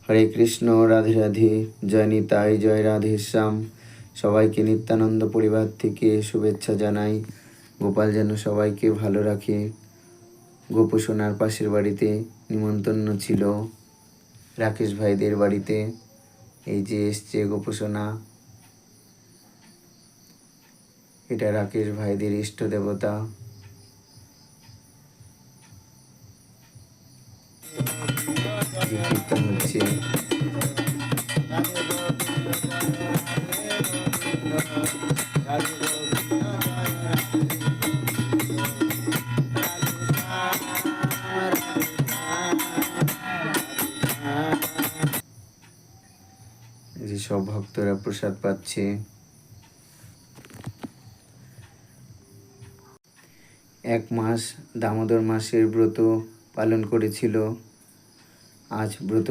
হরে কৃষ্ণ, রাধে রাধে, জয় নিতাই, জয় রাধে শ্যাম। সবাইকে নিত্যানন্দ পরিবার থেকে শুভেচ্ছা জানাই। গোপাল যেন সবাইকে ভালো রাখে। গোপসোনার পাশের বাড়িতে নিমন্ত্রণ ছিল রাকেশ ভাইদের বাড়িতে। এই যে এসছে গোপসোনা, এটা রাকেশ ভাইদের ইষ্ট দেবতা। কীর্তন হচ্ছে। যে সব ভক্তরা প্রসাদ পাচ্ছে। এক মাস দামোদর মাসের ব্রত পালন করেছিল। আজ ব্রত